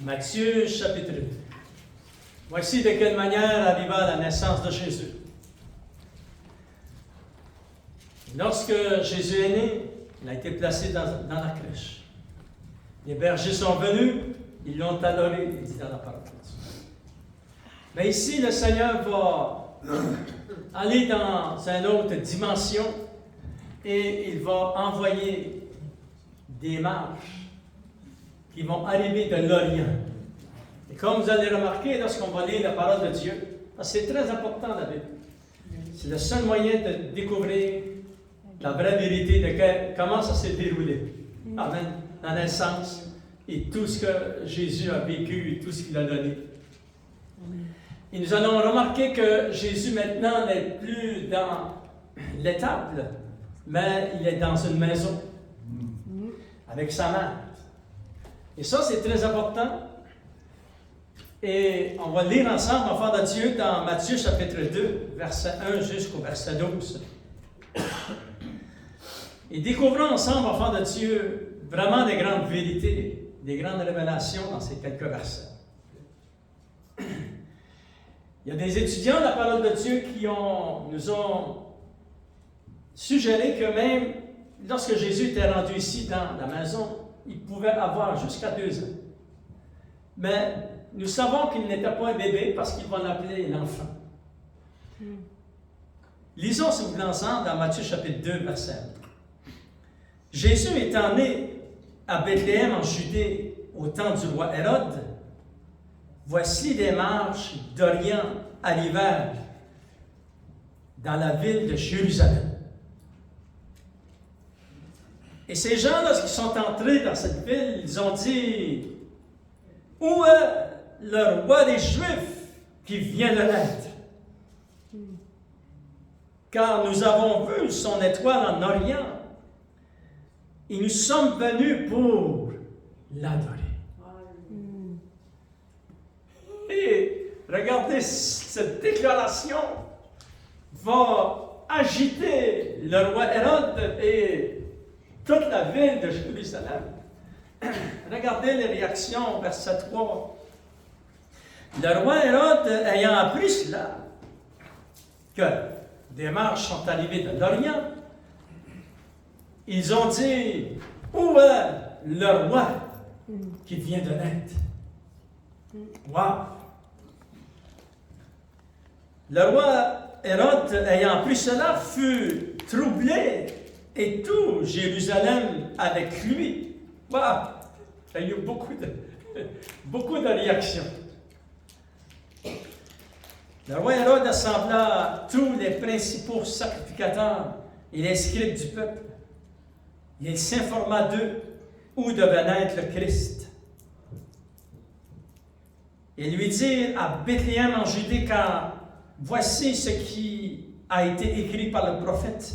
Matthieu chapitre 2. Voici de quelle manière arriva la naissance de Jésus. Lorsque Jésus est né, il a été placé dans la crèche. Les bergers sont venus, ils l'ont adoré, il dit dans la parole de Dieu. Mais ici, le Seigneur va aller dans une autre dimension et il va envoyer des marches qui vont arriver de l'Orient. Et comme vous allez remarquer lorsqu'on va lire la parole de Dieu, c'est très important la Bible. C'est le seul moyen de découvrir la vraie vérité de comment ça s'est déroulé. Amen. La naissance et tout ce que Jésus a vécu et tout ce qu'il a donné. Et nous allons remarquer que Jésus maintenant n'est plus dans l'étable, mais il est dans une maison avec sa mère. Et ça, c'est très important. Et on va lire ensemble, enfants de Dieu, dans Matthieu chapitre 2, verset 1 jusqu'au verset 12. Et découvrons ensemble, enfants de Dieu, vraiment des grandes vérités, des grandes révélations dans ces quelques versets. Il y a des étudiants de la parole de Dieu qui nous ont suggéré que même lorsque Jésus était rendu ici dans la maison, il pouvait avoir jusqu'à 2 ans. Mais nous savons qu'il n'était pas un bébé parce qu'il va l'appeler l'enfant. Lisons, si vous voulez, ensemble dans Matthieu chapitre 2, verset 1. Jésus étant né à Bethléem en Judée au temps du roi Hérode, voici des marches d'Orient arrivèrent dans la ville de Jérusalem. Et ces gens, lorsqu'ils sont entrés dans cette ville, ils ont dit: où est le roi des Juifs qui vient de naître? Car nous avons vu son étoile en Orient et nous sommes venus pour l'adorer. Et regardez, cette déclaration va agiter le roi Hérode et toute la ville de Jérusalem. Regardez les réactions, verset 3. Le roi Hérode, ayant appris cela, que des marches sont arrivées de l'Orient, ils ont dit: où est le roi qui vient de naître? Wow! Le roi Hérode, ayant appris cela, fut troublé, et tout Jérusalem avec lui. Wow! Il y a eu beaucoup de réactions. Le roi Hérode assembla tous les principaux sacrificateurs et les scribes du peuple. Il s'informa d'eux où devait naître le Christ. Et lui dirent à Bethléem en Judée, car voici ce qui a été écrit par le prophète.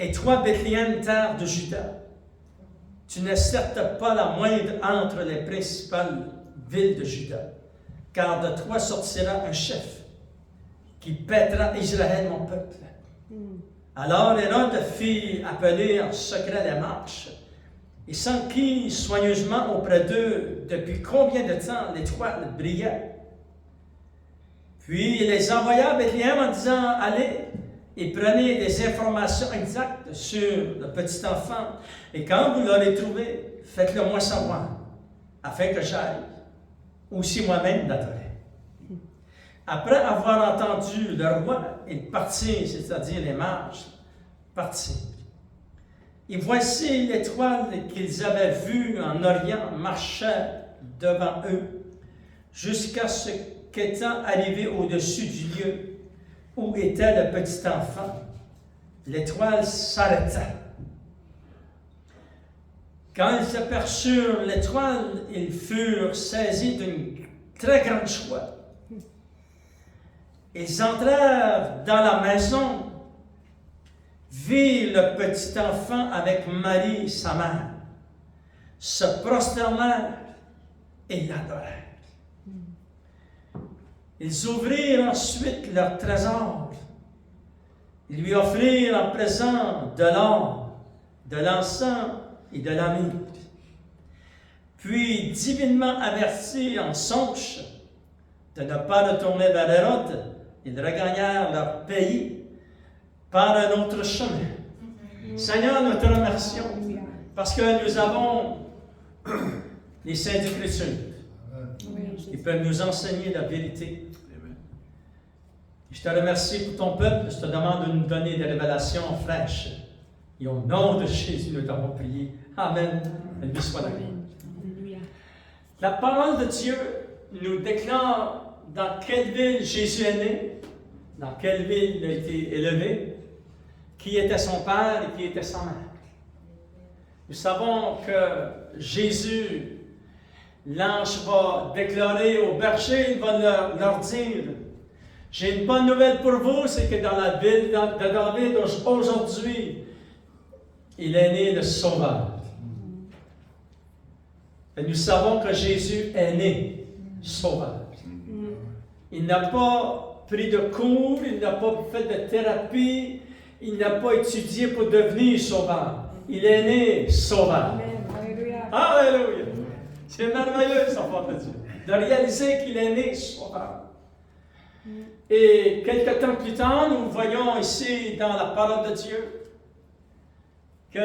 Et toi, Bethléem, terre de Juda, tu n'es certes pas la moindre entre les principales villes de Juda, car de toi sortira un chef qui paîtra Israël, mon peuple. Alors Hérode fit appeler en secret les marches et s'enquit soigneusement auprès d'eux depuis combien de temps l'étoile brillait. Puis il les envoya à Bethléem en disant: allez et prenez des informations exactes sur le petit enfant, et quand vous l'aurez trouvé, faites-le moi savoir, afin que j'aille aussi moi-même l'adorer. Après avoir entendu le roi, il partit, c'est-à-dire les mages, partirent. Et voici l'étoile qu'ils avaient vue en Orient marchait devant eux, jusqu'à ce qu'étant arrivé au-dessus du lieu où était le petit enfant, l'étoile s'arrêta. Quand ils aperçurent l'étoile, ils furent saisis d'une très grande joie. Ils entrèrent dans la maison, virent le petit enfant avec Marie, sa mère, se prosternèrent et l'adorèrent. Ils ouvrirent ensuite leur trésor. Ils lui offrirent en présent de l'or, de l'encens et de la myrrhe. puis divinement avertis en songe de ne pas retourner vers Hérode, ils regagnèrent leur pays par un autre chemin. Seigneur, nous te remercions parce que nous avons les Saintes Écritures qui peuvent nous enseigner la vérité. Je te remercie pour ton peuple. Je te demande de nous donner des révélations fraîches. Et au nom de Jésus, nous t'avons prié. Amen. Lui soit la gloire. La parole de Dieu nous déclare dans quelle ville Jésus est né, dans quelle ville il a été élevé, qui était son père et qui était sa mère. Nous savons que Jésus, l'ange va déclarer aux bergers, il va leur dire, j'ai une bonne nouvelle pour vous, c'est que dans la ville de David, aujourd'hui, il est né le Sauveur. Et nous savons que Jésus est né Sauveur. Il n'a pas pris de cours, il n'a pas fait de thérapie, il n'a pas étudié pour devenir Sauveur. Il est né Sauveur. Alléluia. Alléluia. C'est merveilleux, ça, enfant de Dieu, de réaliser qu'il est né Sauveur. Et quelques temps plus tard, nous voyons ici dans la parole de Dieu que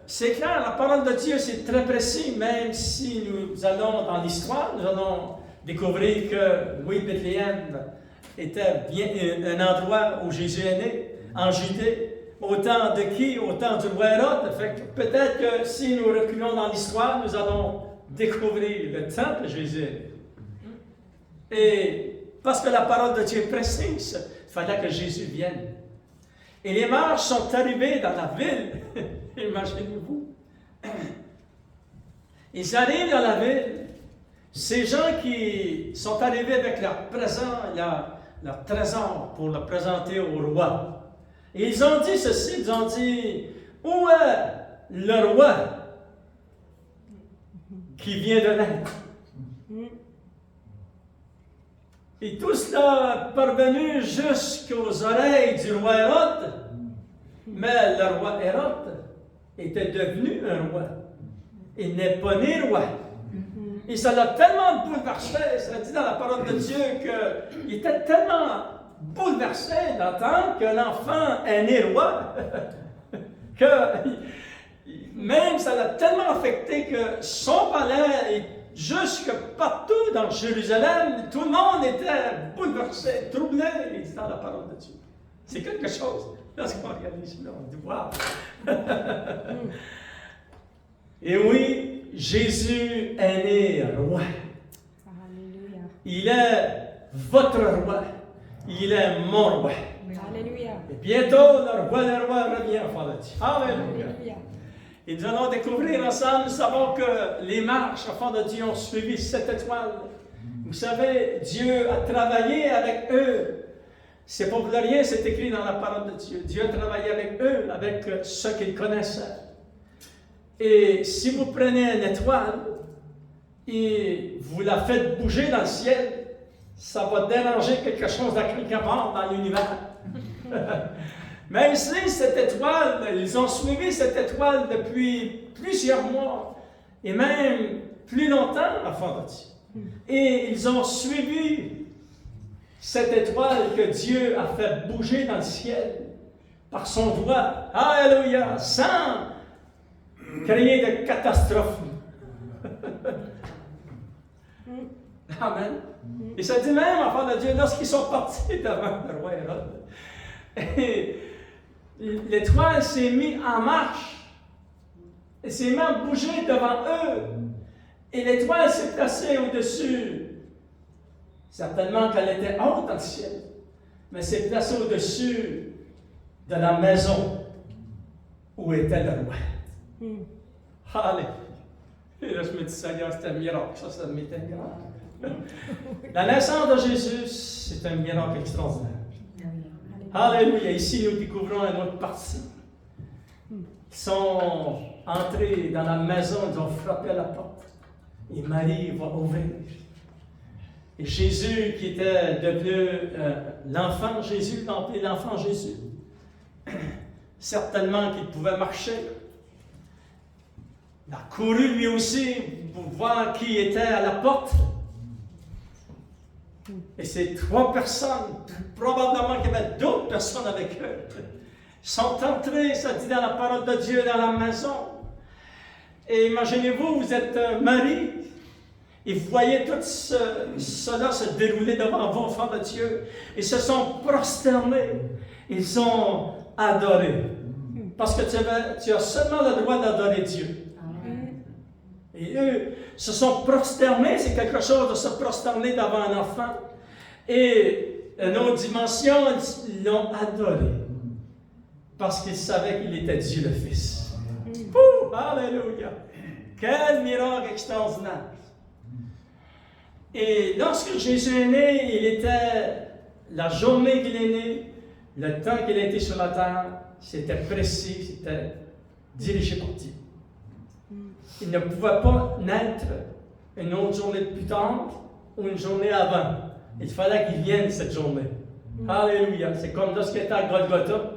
c'est clair, la parole de Dieu c'est très précis, même si nous allons dans l'histoire, nous allons découvrir que oui, Bethléem était bien un endroit où Jésus est né, en Judée, au temps de qui? Au temps du roi Hérode. Fait que peut-être que si nous reculons dans l'histoire, nous allons découvrir le temps que Jésus est né. Et parce que la parole de Dieu est précise, il fallait que Jésus vienne. Et les mages sont arrivés dans la ville. Imaginez-vous. Ils arrivent dans la ville. Ces gens qui sont arrivés avec leur présent, leur trésor pour le présenter au roi. Et ils ont dit ceci, ils ont dit, où est le roi qui vient de naître? Et tout cela est parvenu jusqu'aux oreilles du roi Hérode. Mais le roi Hérode était devenu un roi. Il n'est pas né roi. Et ça l'a tellement bouleversé, ça dit dans la parole de Dieu, qu'il était tellement bouleversé d'entendre qu'un enfant est né roi, que même ça l'a tellement affecté que son palais, jusque partout dans Jérusalem, tout le monde était bouleversé, troublé, il dit dans la parole de Dieu. C'est quelque chose. Lorsqu'on regarde ici, on dit wow! Et oui, Jésus est né roi. Alléluia. Il est votre roi. Il est mon roi. Alléluia. Et bientôt, le roi des rois revient, enfant de Dieu. Alléluia. Et nous allons découvrir ensemble, nous savons que les marches, enfants de Dieu, ont suivi cette étoile. Vous savez, Dieu a travaillé avec eux. C'est pas pour rien, c'est écrit dans la parole de Dieu. Dieu a travaillé avec eux, avec ceux qu'ils connaissaient. Et si vous prenez une étoile et vous la faites bouger dans le ciel, ça va déranger quelque chose quelque part dans l'univers. Même si cette étoile, ils ont suivi cette étoile depuis plusieurs mois et même plus longtemps, enfants de Dieu. Et ils ont suivi cette étoile que Dieu a fait bouger dans le ciel par son doigt. Alléluia! Sans créer de catastrophe. Amen. Et ça dit même, enfants de Dieu, lorsqu'ils sont partis devant le roi Hérode, l'étoile s'est mise en marche. Elle s'est même bougée devant eux. Et l'étoile s'est placée au-dessus. Certainement qu'elle était haute dans le ciel. Mais s'est placée au-dessus de la maison où était le roi. Alléluia. Et là, je me dis, Seigneur, c'est un miracle. Ça m'était grand. La naissance de Jésus, c'est un miracle extraordinaire. Alléluia. Ici, nous découvrons une autre partie. Ils sont entrés dans la maison, ils ont frappé à la porte. Et Marie va ouvrir. Et Jésus, qui était devenu l'enfant Jésus, appelé l'enfant Jésus, certainement qu'il pouvait marcher. Il a couru lui aussi pour voir qui était à la porte. Et ces 3 personnes, probablement qu'il y avait d'autres personnes avec eux, sont entrés, ça dit dans la parole de Dieu, dans la maison. Et imaginez-vous, vous êtes mari, et vous voyez tout cela se dérouler devant vous, enfants de Dieu. Ils se sont prosternés, ils ont adoré. Parce que tu as seulement le droit d'adorer Dieu. Et eux se sont prosternés, c'est quelque chose de se prosterner devant un enfant. Et une autre dimension, ils l'ont adoré. Parce qu'ils savaient qu'il était Dieu le Fils. Ouh, alléluia! Quel miracle extraordinaire! Et lorsque Jésus est né, il était la journée qu'il est né, le temps qu'il a été sur la terre, c'était précis, c'était dirigé par Dieu. Il ne pouvait pas naître une autre journée plus tard ou une journée avant. Il fallait qu'il vienne cette journée. Alléluia! C'est comme lorsqu'il était à Golgotha.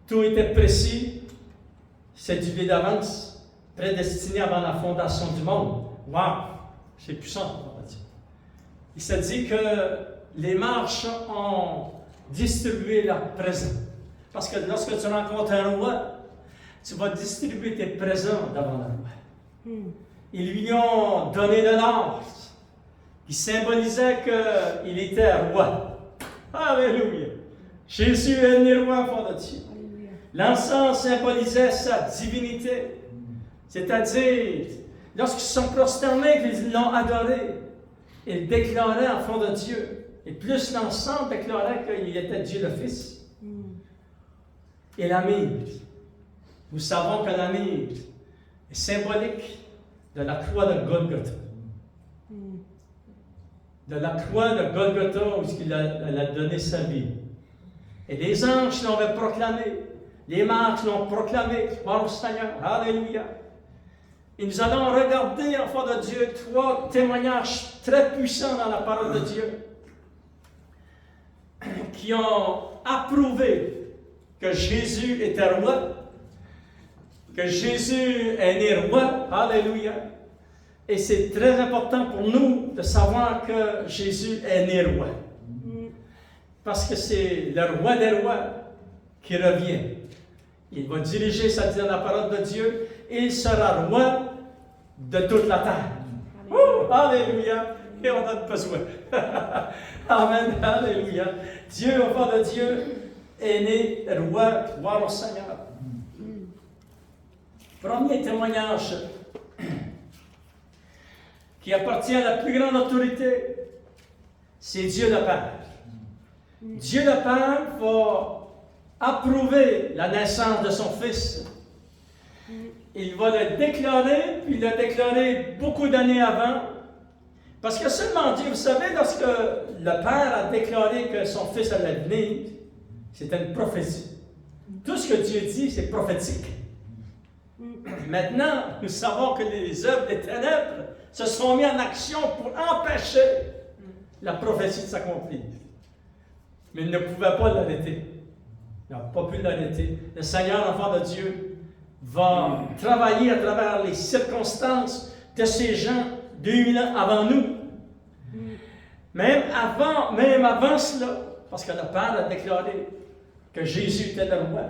Tout était précis, cédulé d'avance, prédestiné avant la fondation du monde. Wow! C'est puissant. Il s'est dit que les marches ont distribué leur présent. Parce que lorsque tu rencontres un roi, tu vas distribuer tes présents devant le roi. Ils lui ont donné de l'or qui symbolisait qu'il était roi. Alléluia! Jésus est né roi, enfant de Dieu. L'encens symbolisait sa divinité. C'est-à-dire, lorsqu'ils se sont prosternés, qu'ils l'ont adoré, ils déclaraient enfant de Dieu. Et plus l'encens déclarait qu'il était Dieu le Fils. Et la myrrhe. Nous savons que la myrrhe est symbolique de la croix de Golgotha. De la croix de Golgotha où il a donné sa vie. Et les anges l'ont proclamé. Les marches l'ont proclamé. Gloire au Seigneur. Alléluia. Et nous allons regarder, enfants de Dieu, 3 témoignages très puissants dans la parole de Dieu qui ont approuvé que Jésus était roi, que Jésus est né roi. Alléluia. Et c'est très important pour nous de savoir que Jésus est né roi. Parce que c'est le roi des rois qui revient. Il va diriger, ça dit dans la parole de Dieu, et il sera roi de toute la terre. Alléluia! Et on a besoin. Amen. Alléluia. Dieu, enfant de Dieu, est né roi. Gloire au Seigneur. Premier témoignage qui appartient à la plus grande autorité, c'est Dieu le Père. Dieu le Père va approuver la naissance de son Fils. Il va le déclarer, puis il l'a déclaré beaucoup d'années avant. Parce que seulement Dieu, vous savez, lorsque le Père a déclaré que son Fils allait venir, c'était une prophétie. Tout ce que Dieu dit, c'est prophétique. Maintenant, nous savons que les œuvres des ténèbres se sont mises en action pour empêcher la prophétie de s'accomplir. Mais il ne pouvait pas l'arrêter. Il n'a pas pu l'arrêter. Le Seigneur, enfant de Dieu, va travailler à travers les circonstances de ces gens 2000 ans avant nous. Même avant cela, parce que le Père a déclaré que Jésus était le roi.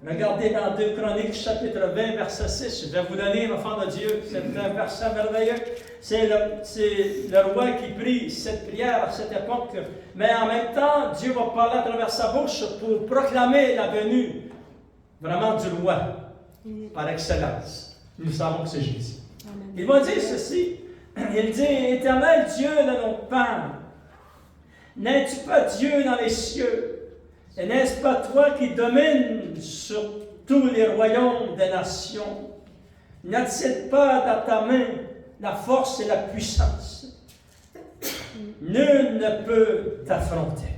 Regardez dans 2 Chroniques, chapitre 20, verset 6. Je vais vous donner, enfant de Dieu, c'est un verset merveilleux. C'est le roi qui prie cette prière à cette époque. Mais en même temps, Dieu va parler à travers sa bouche pour proclamer la venue vraiment du roi, par excellence. Nous savons que c'est Jésus. Amen. Il va dire ceci. Il dit, Éternel Dieu de notre Père, n'es-tu pas Dieu dans les cieux? Et n'est-ce pas toi qui domines sur tous les royaumes des nations? N'a-t-il pas dans ta main la force et la puissance? Nul ne peut t'affronter.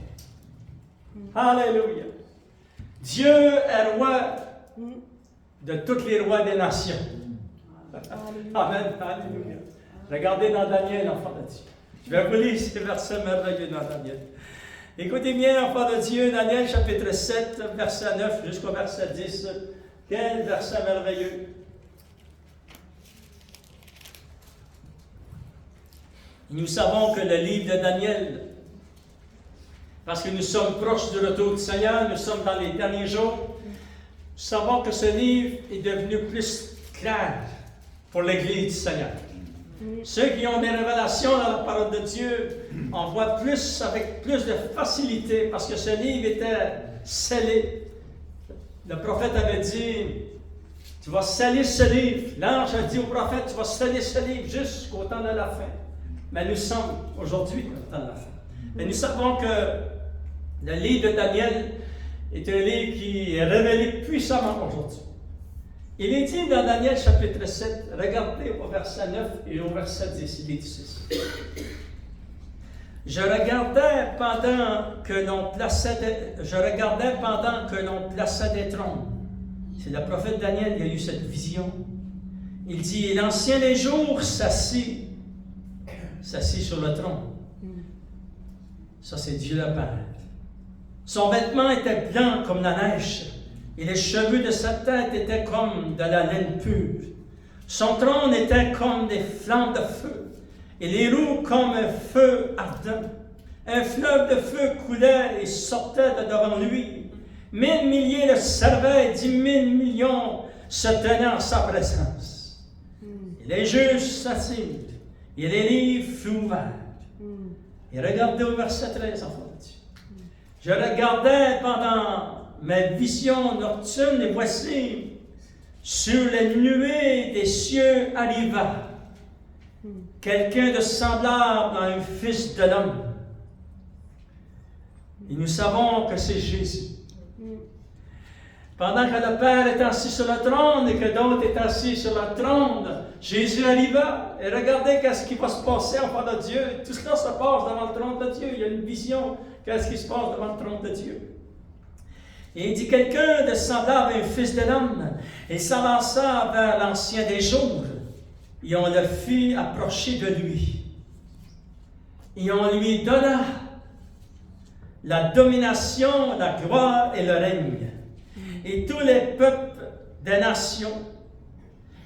Alléluia. Dieu est roi de tous les rois des nations. Amen. Alléluia. Regardez dans Daniel, enfant de Dieu. Je vais vous lire ces versets merveilleux dans Daniel. Écoutez bien, enfant de Dieu, Daniel chapitre 7, verset 9 jusqu'au verset 10. Quel verset merveilleux. Nous savons que le livre de Daniel, parce que nous sommes proches du retour du Seigneur, nous sommes dans les derniers jours, nous savons que ce livre est devenu plus clair pour l'Église du Seigneur. Ceux qui ont des révélations dans la parole de Dieu en voient plus avec plus de facilité parce que ce livre était scellé. Le prophète avait dit, tu vas sceller ce livre. L'ange a dit au prophète, tu vas sceller ce livre jusqu'au temps de la fin. Mais nous sommes aujourd'hui au temps de la fin. Et nous savons que le livre de Daniel est un livre qui est révélé puissamment aujourd'hui. Il est dit dans Daniel chapitre 7, regardez au verset 9 et au verset 10, il est dit ceci. Je regardais pendant que l'on plaçait des trônes. C'est le prophète Daniel qui a eu cette vision. Il dit, et l'ancien des jours s'assit sur le trône. Ça, c'est Dieu le Père. Son vêtement était blanc comme la neige, et les cheveux de sa tête étaient comme de la laine pure. Son trône était comme des flammes de feu, et les roues comme un feu ardent. Un fleuve de feu coulait et sortait de devant lui. 1000 milliers le servaient, 10 000 millions se tenaient en sa présence. Et les juges s'assirent, et les livres furent ouverts. Et regardez au verset 13, enfant de Dieu. Je regardais pendant mes visions nocturnes, et voici, sur les nuées des cieux arriva quelqu'un de semblable à un fils de l'homme. Et nous savons que c'est Jésus. Pendant que le Père est assis sur le trône et que d'autres est assis sur le trône, Jésus arriva. Et regardez qu'est-ce qui va se passer en face de Dieu. Tout cela se passe devant le trône de Dieu. Il y a une vision. Qu'est-ce qui se passe devant le trône de Dieu? Et il dit quelqu'un de semblable à un fils de l'homme. Et s'avança vers l'ancien des jours. Et on le fit approcher de lui. Et on lui donna la domination, la gloire et le règne. Et tous les peuples des nations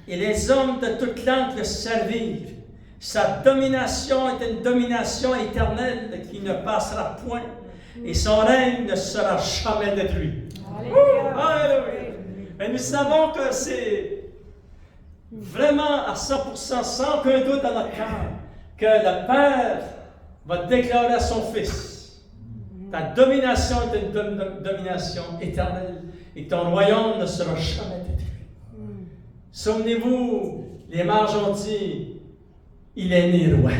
et les hommes de toute langue le servirent. Sa domination est une domination éternelle qui ne passera point, et son règne ne sera jamais détruit. Alléluia! Mais nous savons que c'est vraiment à 100%, sans aucun doute dans notre cœur, que le Père va déclarer à son Fils: ta domination est une domination éternelle, et ton royaume ne sera jamais détruit. Souvenez-vous, les mages ont dit, il est né roi.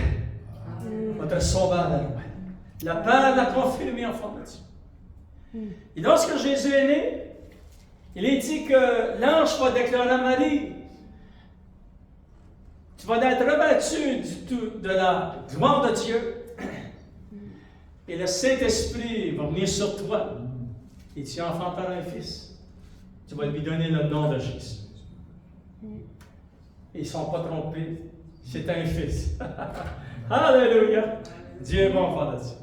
Votre sauveur est roi. Le Père l'a confirmé en forme de Dieu. Et lorsque Jésus est né, il est dit que l'ange va déclarer à Marie, tu vas être revêtu de la gloire de Dieu, et le Saint-Esprit va venir sur toi, et tu enfanteras un fils. Tu vas lui donner le nom de Jésus. Ils ne sont pas trompés, c'est un fils. Alléluia! Dieu est bon, enfant de Dieu.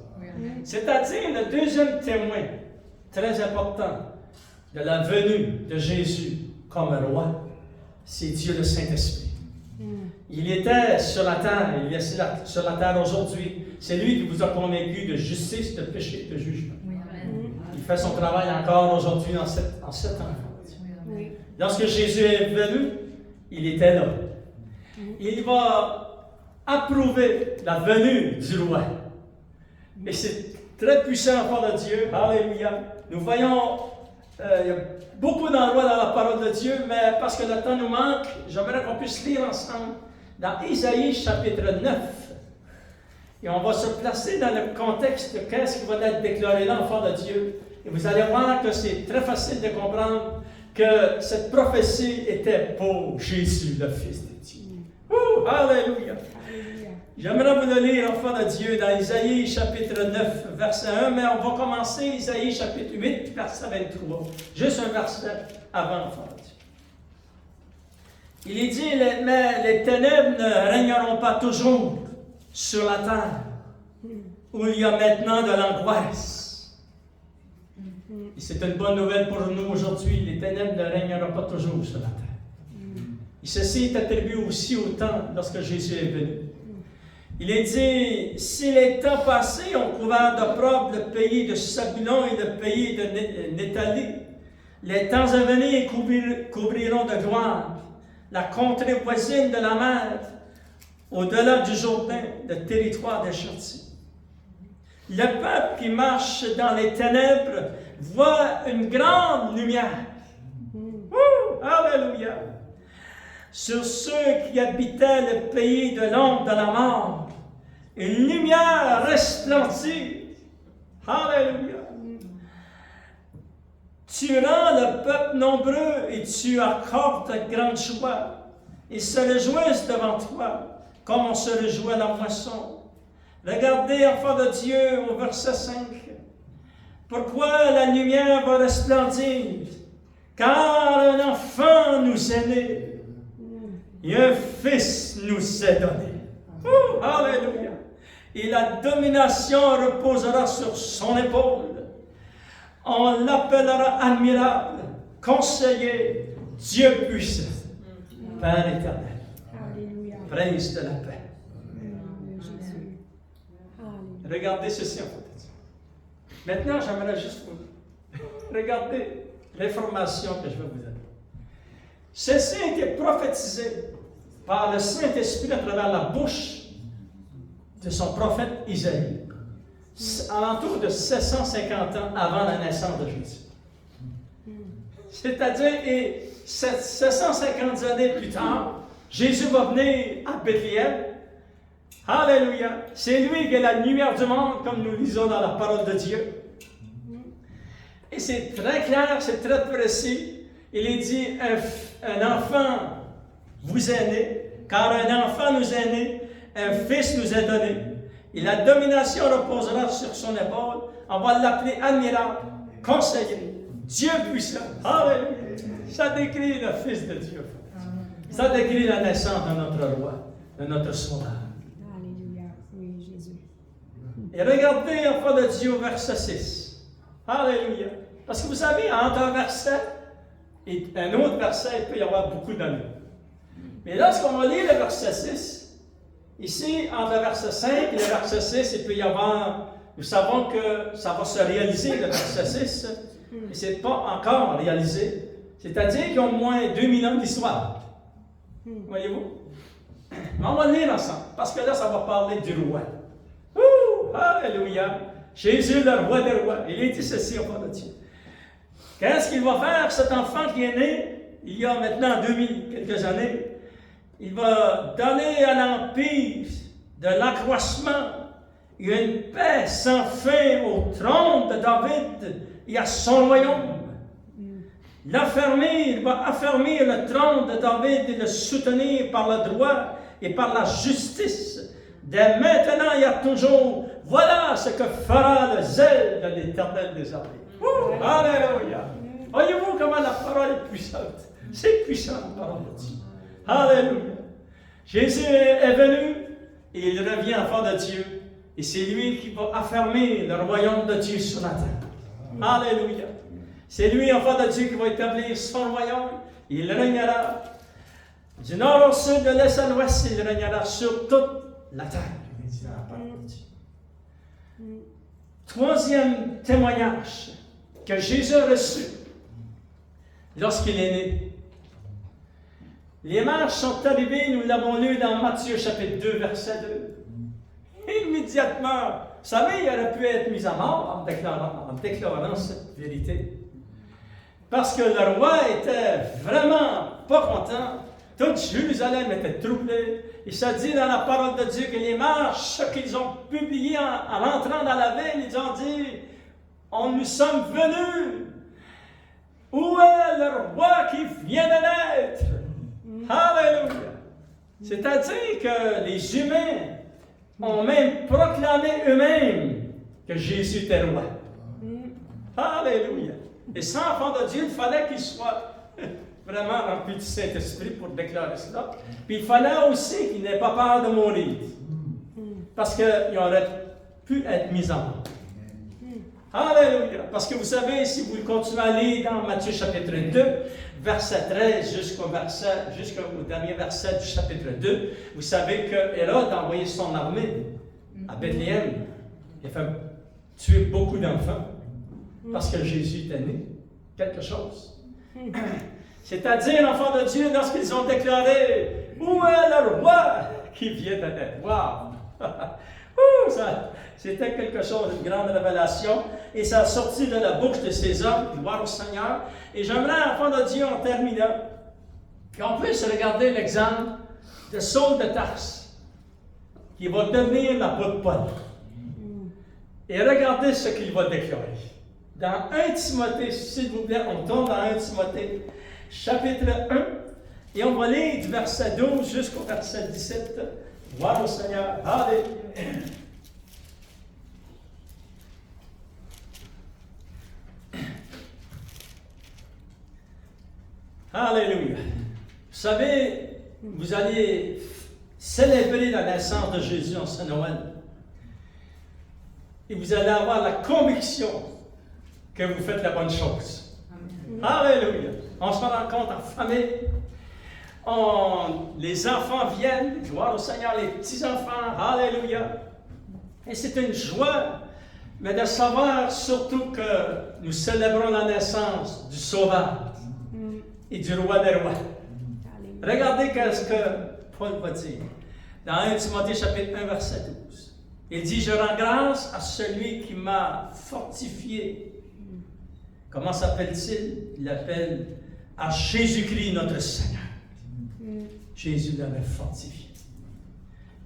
C'est-à-dire le deuxième témoin, très important, de la venue de Jésus comme roi, c'est Dieu le Saint-Esprit. Il était sur la terre, il est sur la terre aujourd'hui. C'est lui qui vous a convaincu de justice, de péché, de jugement. Il fait son travail encore aujourd'hui en 7 ans. Lorsque Jésus est venu, il était là. Il va approuver la venue du roi. Et c'est très puissant encore de Dieu. Alléluia. Nous voyons, il y a beaucoup d'endroits dans la parole de Dieu, mais parce que le temps nous manque, j'aimerais qu'on puisse lire ensemble dans Isaïe chapitre 9. Et on va se placer dans le contexte de qu'est-ce qui va être déclaré l'enfant de Dieu. Et vous allez voir que c'est très facile de comprendre que cette prophétie était pour Jésus, le Fils de Dieu. Alléluia! J'aimerais vous le lire, enfant de Dieu, dans Isaïe chapitre 9, verset 1, mais on va commencer Isaïe chapitre 8, verset 23. Juste un verset avant, enfant de Dieu. Il est dit, mais les ténèbres ne régneront pas toujours sur la terre, où il y a maintenant de l'angoisse. Et c'est une bonne nouvelle pour nous aujourd'hui, les ténèbres ne régneront pas toujours sur la terre. Et ceci est attribué aussi au temps lorsque Jésus est venu. Il est dit, si les temps passés ont couvert d'opprobre le pays de Sabulon et le pays de Nephtali, les temps à venir couvriront de gloire la contrée voisine de la mer, au-delà du Jourdain, le territoire des Chantiers. Le peuple qui marche dans les ténèbres voit une grande lumière. Alléluia! Sur ceux qui habitaient le pays de l'ombre de la mort, une lumière resplendit. Alléluia! Tu rends le peuple nombreux et tu accordes de grande joie. Ils se réjouissent devant toi, comme on se réjouit à la moisson. Regardez, enfants de Dieu, au verset 5. Pourquoi la lumière va resplendir? Car un enfant nous est né, et un fils nous est donné. Alléluia! Et la domination reposera sur son épaule. On l'appellera admirable, conseiller, Dieu puissant, Père éternel. Alléluia. Prince de la paix. Jésus. Regardez ceci en fait. Maintenant, j'aimerais juste vous regarder l'information que je vais vous donner. Ceci a été prophétisé par le Saint-Esprit à travers la bouche de son prophète Isaïe, alentour de 750 ans avant la naissance de Jésus. C'est-à-dire, et 750 années plus tard, Jésus va venir à Bethléem. Alléluia! C'est lui qui est la lumière du monde, comme nous lisons dans la parole de Dieu. Et c'est très clair, c'est très précis. Il est dit, un enfant vous est né, car un enfant nous est né, un fils nous est donné. Et la domination reposera sur son épaule. On va l'appeler admirable, conseiller, Dieu puissant. Alléluia! Ça décrit le Fils de Dieu. Ça décrit la naissance de notre roi, de notre sauveur. Alléluia. Oui, Jésus. Et regardez, enfant de Dieu, au verset 6. Alléluia. Parce que vous savez, entre un verset et un autre verset, il peut y avoir beaucoup d'années. Mais lorsqu'on va lire le verset 6, ici, entre le verset 5 et le verset 6, il peut y avoir, nous savons que ça va se réaliser, le verset 6, et ce n'est pas encore réalisé. C'est-à-dire qu'il y a au moins 2000 ans d'histoire. Voyez-vous? On va le lire ensemble, parce que là, ça va parler du roi. Alléluia! Jésus, le roi des rois. Il est dit ceci, enfant de Dieu. Qu'est-ce qu'il va faire, cet enfant qui est né, il y a maintenant 2000 quelques années? Il va donner à l'empire de l'accroissement et une paix sans fin au trône de David et à son royaume. Il va affermir le trône de David et le soutenir par le droit et par la justice. Dès maintenant et à toujours, voilà ce que fera le zèle de l'Éternel des armées. Alléluia! Voyez-vous comment la parole est puissante? C'est puissant la parole de Dieu. Alléluia! Jésus est venu et il revient enfant de Dieu. Et c'est lui qui va affermir le royaume de Dieu sur la terre. Alléluia! C'est lui, enfant de Dieu, qui va établir son royaume. Il régnera du nord au sud, de l'est à l'ouest. Il régnera sur toute la terre. Troisième témoignage que Jésus a reçu lorsqu'il est né. Les marches sont arrivées, nous l'avons lu dans Matthieu chapitre 2, verset 2. Immédiatement, vous savez, il aurait pu être mis à mort en déclarant cette vérité. Parce que le roi était vraiment pas content. Toute Jérusalem était troublée. Il se dit dans la parole de Dieu que les marches qu'ils ont publiées en entrant dans la ville, ils ont dit, nous sommes venus. Où est le roi qui vient de naître? Alléluia! C'est-à-dire que les humains ont même proclamé eux-mêmes que Jésus était roi. Alléluia! Et sans enfant de Dieu, il fallait qu'il soit vraiment rempli du Saint-Esprit pour déclarer cela. Puis il fallait aussi qu'il n'ait pas peur de mourir. Parce qu'il aurait pu être mis en mort. Alléluia! Parce que vous savez, si vous continuez à lire dans Matthieu chapitre 2, verset 13 jusqu'au dernier verset du chapitre 2, vous savez que Hérode a envoyé son armée à Bethléem. Il a fait tuer beaucoup d'enfants parce que Jésus était né. Quelque chose. C'est-à-dire, l'enfant de Dieu, lorsqu'ils ont déclaré « Où est le roi qui vient de naître? » Wow! C'était quelque chose, une grande révélation. Et ça a sorti de la bouche de ces hommes, gloire au Seigneur. Et j'aimerais, enfant de Dieu, en terminant, qu'on puisse regarder l'exemple de Saul de Tarse, qui va devenir l'apôtre Paul. Et regardez ce qu'il va déclarer. Dans 1 Timothée, s'il vous plaît, on tourne dans 1 Timothée, chapitre 1, et on va lire du verset 12 jusqu'au verset 17. Gloire au Seigneur. Alléluia. Alléluia. Vous savez, vous allez célébrer la naissance de Jésus en Saint-Noël. Et vous allez avoir la conviction que vous faites la bonne chose. Amen. Alléluia. On se rend compte en famille. Les enfants viennent, gloire au Seigneur, les petits-enfants, alléluia. Et c'est une joie, mais de savoir surtout que nous célébrons la naissance du Sauveur et du Roi des Rois. Regardez ce que Paul va dire. Dans 1 Timothée chapitre 1, verset 12. Il dit, je rends grâce à celui qui m'a fortifié. Comment s'appelle-t-il? Il l'appelle à Jésus-Christ notre Seigneur. Jésus l'avait fortifié.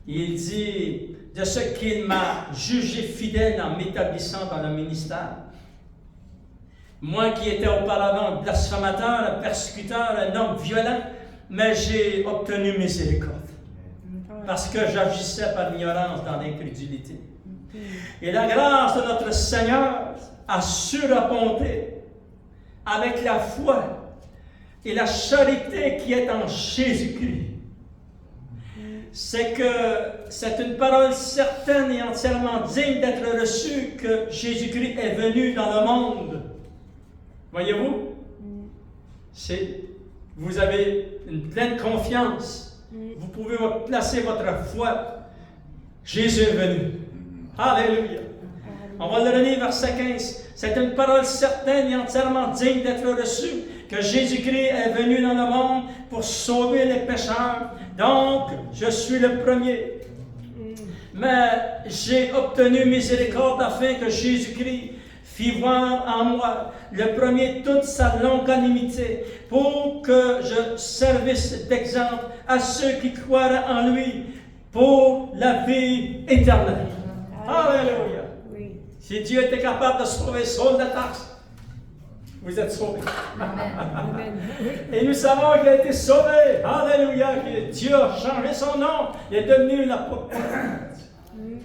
Il dit, de ce qu'il m'a jugé fidèle en m'établissant dans le ministère. Moi qui étais auparavant un blasphémateur, un persécuteur, un homme violent, mais j'ai obtenu miséricorde. Parce que j'agissais par ignorance dans l'incrédulité. Et la grâce de notre Seigneur a surabondé avec la foi et la charité qui est en Jésus-Christ. C'est une parole certaine et entièrement digne d'être reçue que Jésus-Christ est venu dans le monde. Voyez-vous? Vous avez une pleine confiance. Vous pouvez placer votre foi. Jésus est venu. Alléluia. On va le relire, verset 15. C'est une parole certaine et entièrement digne d'être reçue que Jésus-Christ est venu dans le monde pour sauver les pécheurs. Donc, je suis le premier. Mais j'ai obtenu miséricorde afin que Jésus-Christ fit voir en moi le premier toute sa longanimité pour que je servisse d'exemple à ceux qui croiraient en lui pour la vie éternelle. Alléluia. Oui. Si Dieu était capable de sauver Saul de Tarse, vous êtes sauvés. Amen. Et nous savons qu'il a été sauvé. Alléluia. Que Dieu a changé son nom. Il est devenu l'apôtre.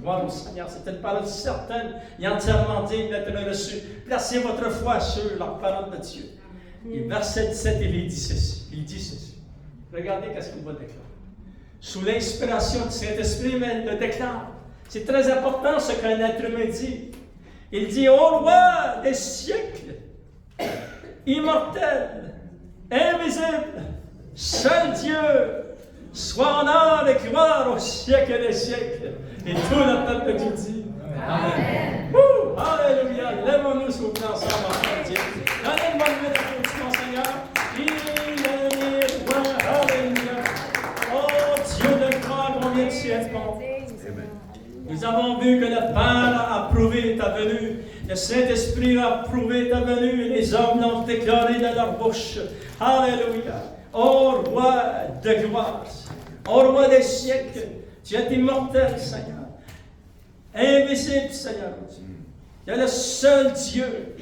Gloire au Seigneur. C'est une parole certaine et entièrement digne d'être reçue. Placez votre foi sur la parole de Dieu. Et verset 17, il dit ceci. Regardez qu'est-ce qu'il va déclarer. Sous l'inspiration du Saint-Esprit, mais il le déclare. C'est très important ce qu'un être humain dit. Il dit, ô roi des siècles, immortel, invisible, seul Dieu, soit honneur et gloire au siècle des siècles. Et tout le peuple de Dieu dit, Amen. Alléluia. Lèvons-nous sous le ensemble en Dieu. Donnez une bonne minute d'applaudissement, Seigneur. Il est roi. Alléluia. Oh Dieu de gloire, combien tu es bon. Nous avons vu que le Père a approuvé ta venue, le Saint-Esprit a approuvé ta venue, et les hommes l'ont déclaré de leur bouche. Alléluia. Ô roi de gloire, ô roi des siècles, tu es immortel, Seigneur. Invisible, Seigneur. Tu es le seul Dieu.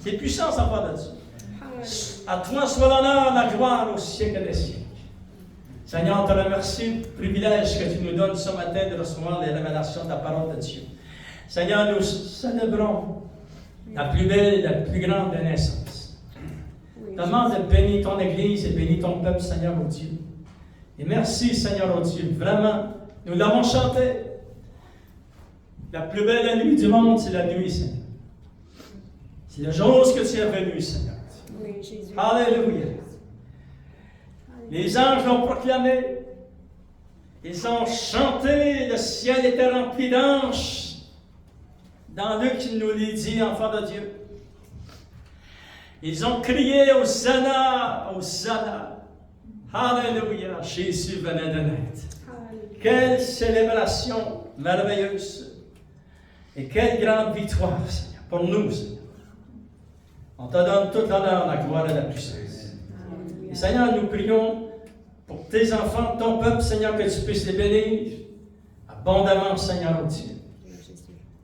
C'est puissant, ça part de Dieu. À toi soit l'honneur, la gloire au siècle des siècles. Seigneur, on te remercie du privilège que tu nous donnes ce matin de recevoir les révélations de la parole de Dieu. Seigneur, nous célébrons la plus belle et la plus grande des naissances. Demande de bénir ton Église et bénir ton peuple, Seigneur, oh Dieu. Et merci, Seigneur, oh Dieu. Vraiment, nous l'avons chanté. La plus belle nuit du monde, c'est la nuit, Seigneur. C'est la chose que tu es venu, Seigneur. Oui, Jésus. Alléluia. Les anges l'ont proclamé. Ils ont chanté, le ciel était rempli d'anges. Dans Luc, il nous l'a dit, enfants de Dieu. Ils ont crié Hosanna, Hosanna. Alléluia, Jésus venait de naître. Quelle célébration merveilleuse. Et quelle grande victoire, Seigneur, pour nous, Seigneur. On te donne toute l'honneur, la gloire et la puissance. Et Seigneur, nous prions pour tes enfants, ton peuple, Seigneur, que tu puisses les bénir abondamment, Seigneur, oh Dieu.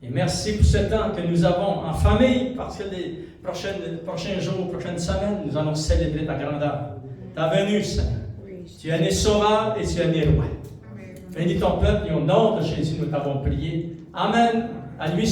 Et merci pour ce temps que nous avons en famille, parce que les prochains jours, prochaines semaines, nous allons célébrer ta grandeur. Ta venue, Seigneur. Tu es né sauveur et tu es né roi. Bénis ton peuple et au nom de Jésus, nous t'avons prié. Amen. À lui